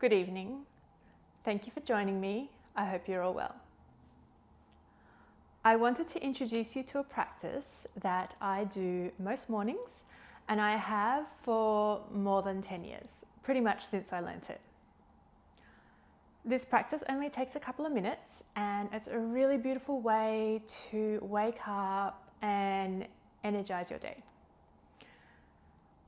Good evening. Thank you for joining me. I hope you're all well. I wanted to introduce you to a practice that I do most mornings, and I have for more than 10 years, pretty much since I learnt it. This practice only takes a couple of minutes, and it's a really beautiful way to wake up and energize your day.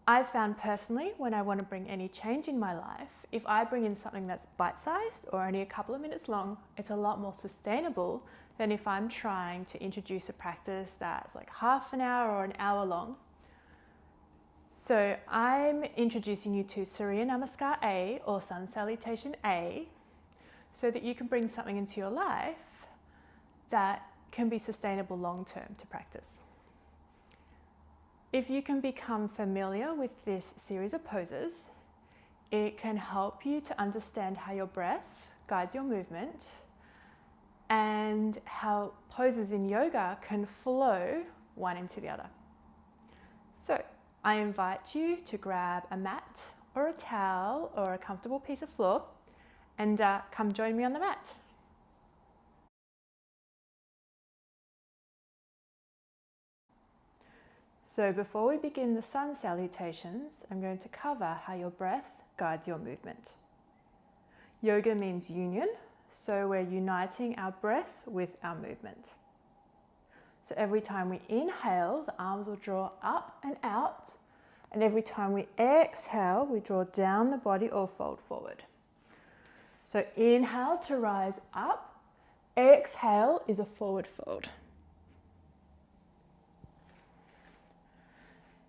I've found personally, when I want to bring any change in my life, if I bring in something that's bite-sized or only a couple of minutes long, it's a lot more sustainable than if I'm trying to introduce a practice that's like half an hour or an hour long. So I'm introducing you to Surya Namaskar A or Sun Salutation A, so that you can bring something into your life that can be sustainable long-term to practice. If you can become familiar with this series of poses, it can help you to understand how your breath guides your movement and how poses in yoga can flow one into the other. So I invite you to grab a mat or a towel or a comfortable piece of floor and come join me on the mat. So before we begin the Sun Salutations, I'm going to cover how your breath guides your movement. Yoga means union, so we're uniting our breath with our movement. So every time we inhale, the arms will draw up and out, and every time we exhale, we draw down the body or fold forward. So inhale to rise up, exhale is a forward fold.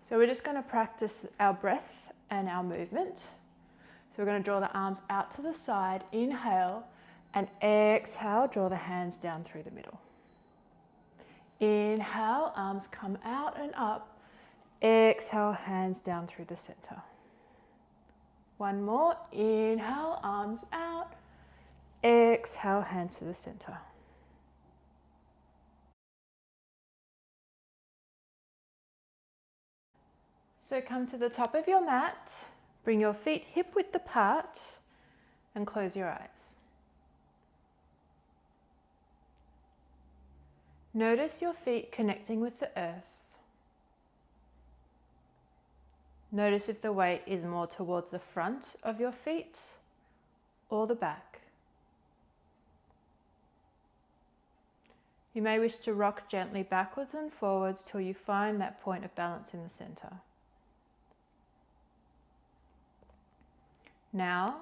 So we're just going to practice our breath and our movement. So we're going to draw the arms out to the side, inhale, and exhale, draw the hands down through the middle. Inhale, arms come out and up. Exhale, hands down through the center. One more, inhale, arms out. Exhale, hands to the center. So come to the top of your mat, bring your feet hip width apart and close your eyes. Notice your feet connecting with the earth. Notice if the weight is more towards the front of your feet or the back. You may wish to rock gently backwards and forwards till you find that point of balance in the center. Now,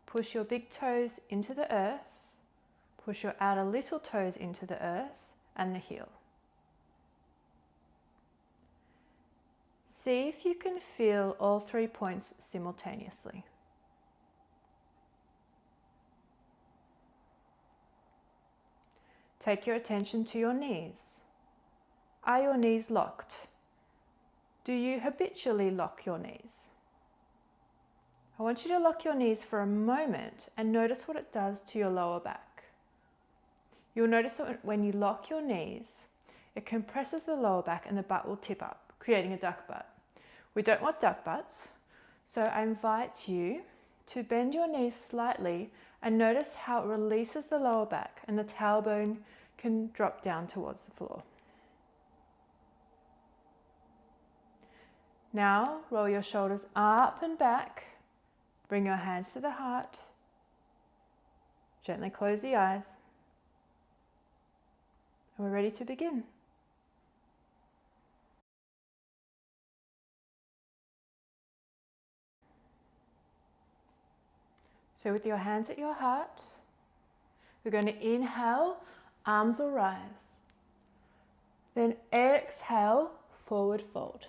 push your big toes into the earth, push your outer little toes into the earth and the heel. See if you can feel all 3 points simultaneously. Take your attention to your knees. Are your knees locked? Do you habitually lock your knees? I want you to lock your knees for a moment and notice what it does to your lower back. You'll notice that when you lock your knees, it compresses the lower back and the butt will tip up, creating a duck butt. We don't want duck butts, so I invite you to bend your knees slightly and notice how it releases the lower back and the tailbone can drop down towards the floor. Now roll your shoulders up and back. Bring your hands to the heart. Gently close the eyes. And we're ready to begin. So with your hands at your heart, we're going to inhale, arms will rise. Then exhale, forward fold.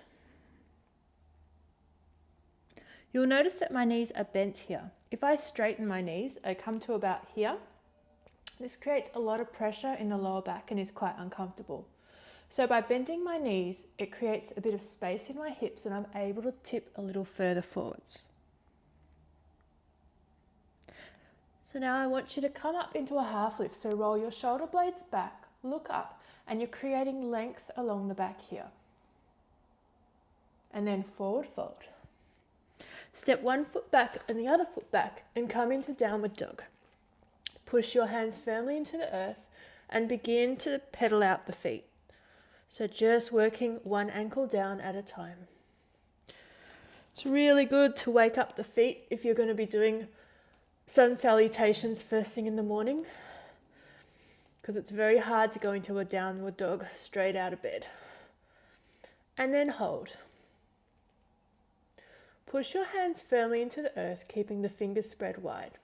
You'll notice that my knees are bent here. If I straighten my knees, I come to about here. This creates a lot of pressure in the lower back and is quite uncomfortable. So by bending my knees, it creates a bit of space in my hips and I'm able to tip a little further forwards. So now I want you to come up into a half lift. So roll your shoulder blades back, look up, and you're creating length along the back here. And then forward fold. Step one foot back and the other foot back and come into downward dog. Push your hands firmly into the earth and begin to pedal out the feet. So just working one ankle down at a time. It's really good to wake up the feet if you're going to be doing sun salutations first thing in the morning, because it's very hard to go into a downward dog straight out of bed. And then hold. Push your hands firmly into the earth, keeping the fingers spread wide.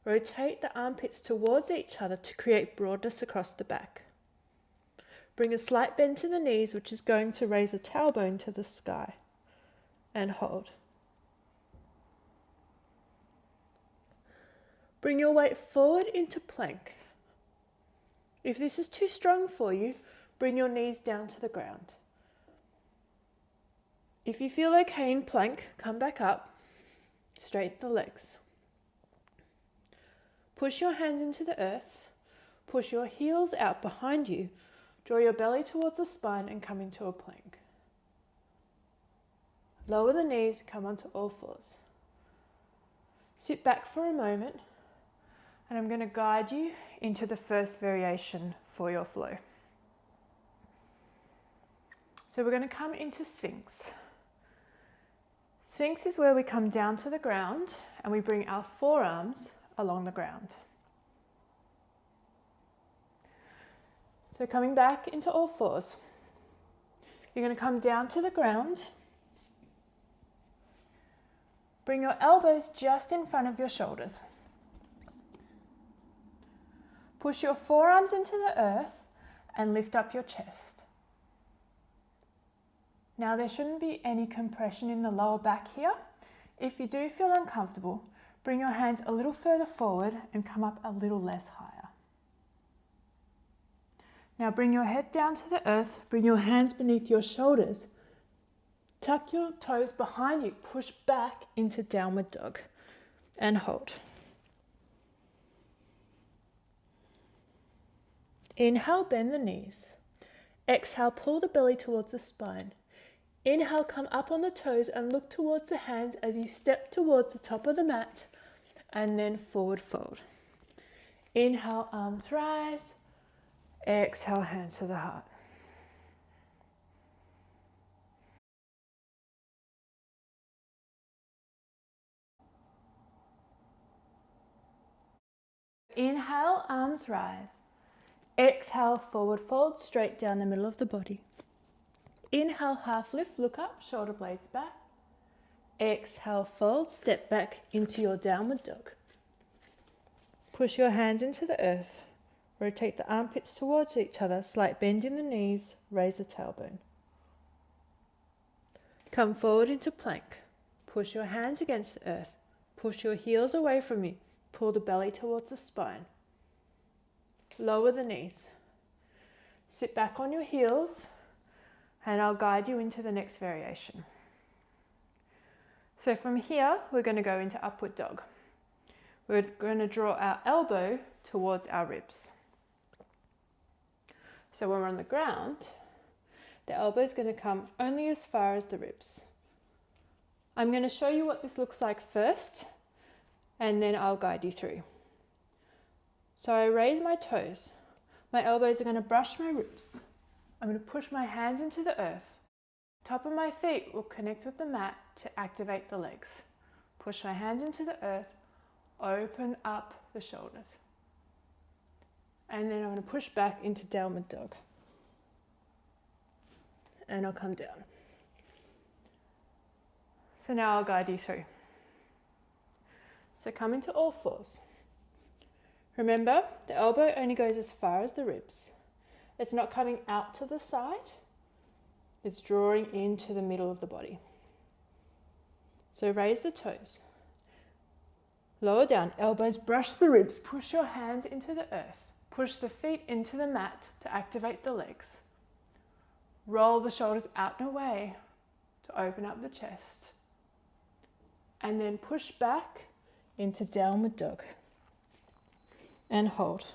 Rotate the armpits towards each other to create broadness across the back. Bring a slight bend to the knees, which is going to raise a tailbone to the sky. And hold. Bring your weight forward into plank. If this is too strong for you, bring your knees down to the ground. If you feel okay in plank, come back up, straighten the legs. Push your hands into the earth, push your heels out behind you, draw your belly towards the spine and come into a plank. Lower the knees, come onto all fours. Sit back for a moment, and I'm going to guide you into the first variation for your flow. So we're going to come into Sphinx. Sphinx is where we come down to the ground and we bring our forearms along the ground. So coming back into all fours, you're going to come down to the ground. Bring your elbows just in front of your shoulders. Push your forearms into the earth and lift up your chest. Now there shouldn't be any compression in the lower back here. If you do feel uncomfortable, bring your hands a little further forward and come up a little less higher. Now bring your head down to the earth, bring your hands beneath your shoulders. Tuck your toes behind you, push back into downward dog and hold. Inhale, bend the knees. Exhale, pull the belly towards the spine. Inhale, come up on the toes and look towards the hands as you step towards the top of the mat and then forward fold. Inhale, arms rise. Exhale, hands to the heart. Inhale, arms rise. Exhale, forward fold, straight down the middle of the body. Inhale, half lift, look up, shoulder blades back. Exhale, fold, step back into your downward dog. Push your hands into the earth. Rotate the armpits towards each other, slight bend in the knees, raise the tailbone. Come forward into plank. Push your hands against the earth. Push your heels away from you. Pull the belly towards the spine. Lower the knees. Sit back on your heels and I'll guide you into the next variation. So from here, we're going to go into upward dog. We're going to draw our elbow towards our ribs. So when we're on the ground, the elbow is going to come only as far as the ribs. I'm going to show you what this looks like first, and then I'll guide you through. So I raise my toes. My elbows are going to brush my ribs. I'm going to push my hands into the earth. Top of my feet will connect with the mat to activate the legs. Push my hands into the earth, open up the shoulders. And then I'm going to push back into downward dog. And I'll come down. So now I'll guide you through. So come into all fours. Remember, the elbow only goes as far as the ribs. It's not coming out to the side. It's drawing into the middle of the body. So raise the toes. Lower down, elbows brush the ribs. Push your hands into the earth. Push the feet into the mat to activate the legs. Roll the shoulders out and away to open up the chest. And then push back into downward dog. And hold.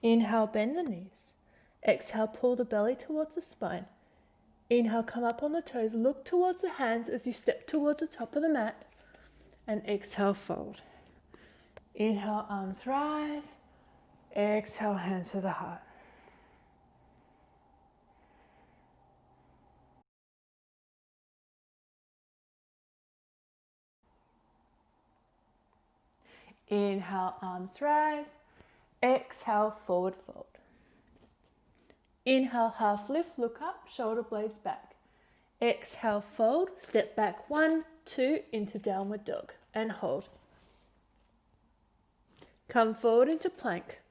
Inhale, bend the knees. Exhale, pull the belly towards the spine. Inhale, come up on the toes, look towards the hands as you step towards the top of the mat. And exhale, fold. Inhale, arms rise. Exhale, hands to the heart. Inhale, arms rise. Exhale, forward fold. Inhale, half lift, look up, shoulder blades back. Exhale, fold, step back 1, 2 into downward dog and hold. Come forward into plank.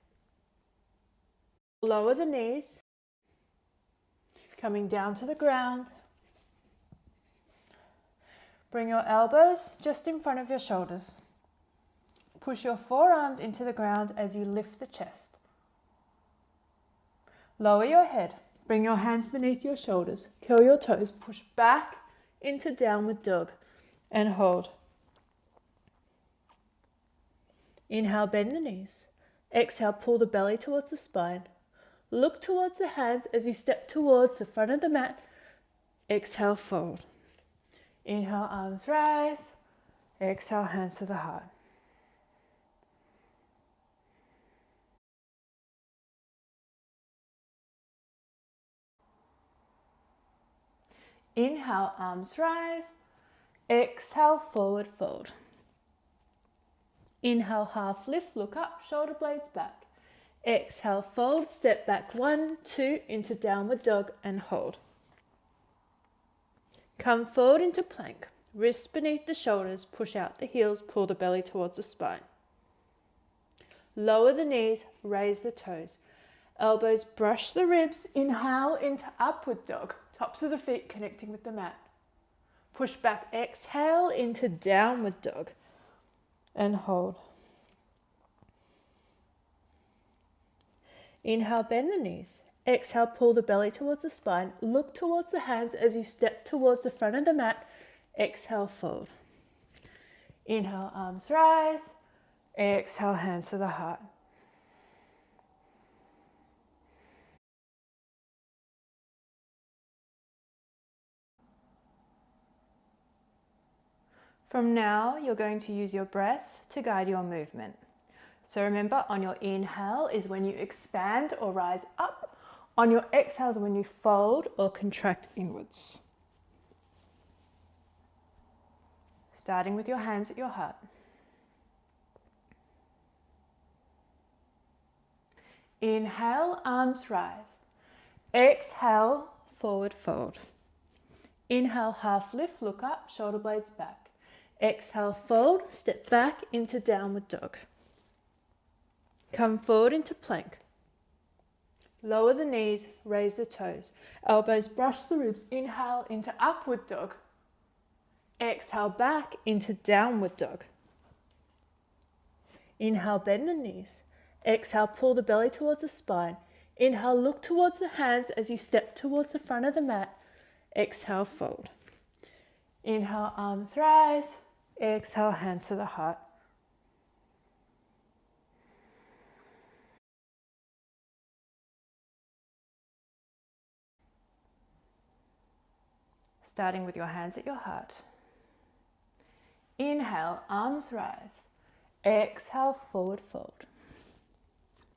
Lower the knees, coming down to the ground. Bring your elbows just in front of your shoulders. Push your forearms into the ground as you lift the chest. Lower your head. Bring your hands beneath your shoulders. Curl your toes. Push back into downward dog and hold. Inhale, bend the knees. Exhale, pull the belly towards the spine. Look towards the hands as you step towards the front of the mat. Exhale, fold. Inhale, arms rise. Exhale, hands to the heart. Inhale, arms rise. Exhale, forward fold. Inhale, half lift, look up, shoulder blades back. Exhale, fold, step back 1, 2 into downward dog and hold. Come forward into plank. Wrists beneath the shoulders, push out the heels, pull the belly towards the spine. Lower the knees, raise the toes. Elbows brush the ribs, inhale into upward dog. Tops of the feet connecting with the mat. Push back, exhale into downward dog and hold. Inhale, bend the knees. Exhale, pull the belly towards the spine. Look towards the hands as you step towards the front of the mat. Exhale, fold. Inhale, arms rise. Exhale, hands to the heart. From now, you're going to use your breath to guide your movement. So remember, on your inhale is when you expand or rise up. On your exhale is when you fold or contract inwards. Starting with your hands at your heart. Inhale, arms rise. Exhale, forward fold. Inhale, half lift, look up, shoulder blades back. Exhale, fold, step back into downward dog. Come forward into plank. Lower the knees, raise the toes. Elbows brush the ribs. Inhale into upward dog. Exhale, back into downward dog. Inhale, bend the knees. Exhale, pull the belly towards the spine. Inhale, look towards the hands as you step towards the front of the mat. Exhale, fold. Inhale, arms rise. Exhale, hands to the heart. Starting with your hands at your heart. Inhale, arms rise. Exhale, forward fold.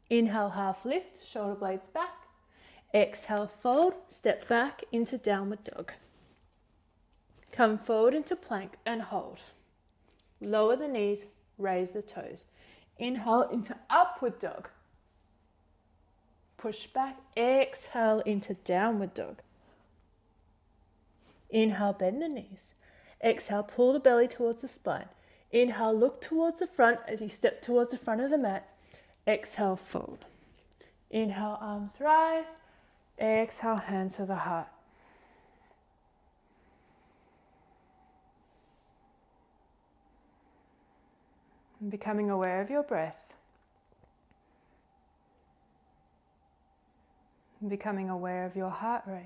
Inhale, half lift, shoulder blades back. Exhale, fold, step back into downward dog. Come forward into plank and hold. Lower the knees, raise the toes. Inhale into upward dog. Push back, exhale into downward dog. Inhale, bend the knees. Exhale, pull the belly towards the spine. Inhale, look towards the front as you step towards the front of the mat. Exhale, fold. Inhale, arms rise. Exhale, hands to the heart. And becoming aware of your breath. And becoming aware of your heart rate.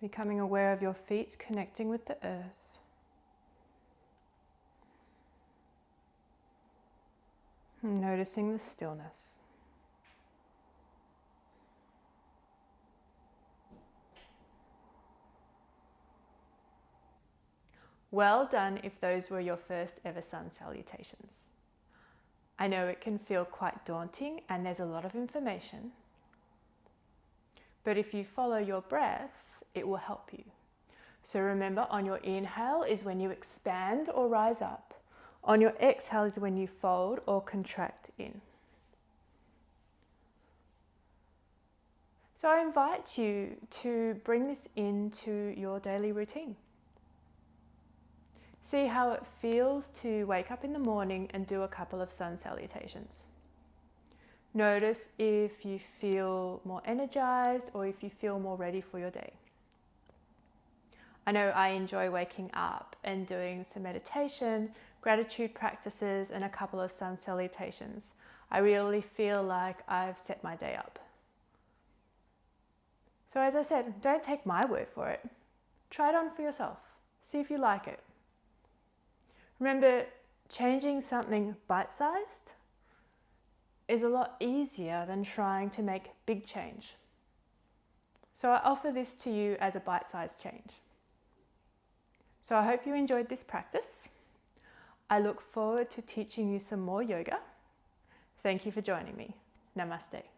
Becoming aware of your feet connecting with the earth. Noticing the stillness. Well done if those were your first ever sun salutations. I know it can feel quite daunting and there's a lot of information, but if you follow your breath, it will help you. So remember, on your inhale is when you expand or rise up. On your exhale is when you fold or contract in. So I invite you to bring this into your daily routine. See how it feels to wake up in the morning and do a couple of sun salutations. Notice if you feel more energized or if you feel more ready for your day. I know I enjoy waking up and doing some meditation, gratitude practices, and a couple of sun salutations. I really feel like I've set my day up. So as I said, don't take my word for it. Try it on for yourself. See if you like it. Remember, changing something bite-sized is a lot easier than trying to make big change. So I offer this to you as a bite-sized change. So I hope you enjoyed this practice. I look forward to teaching you some more yoga. Thank you for joining me. Namaste.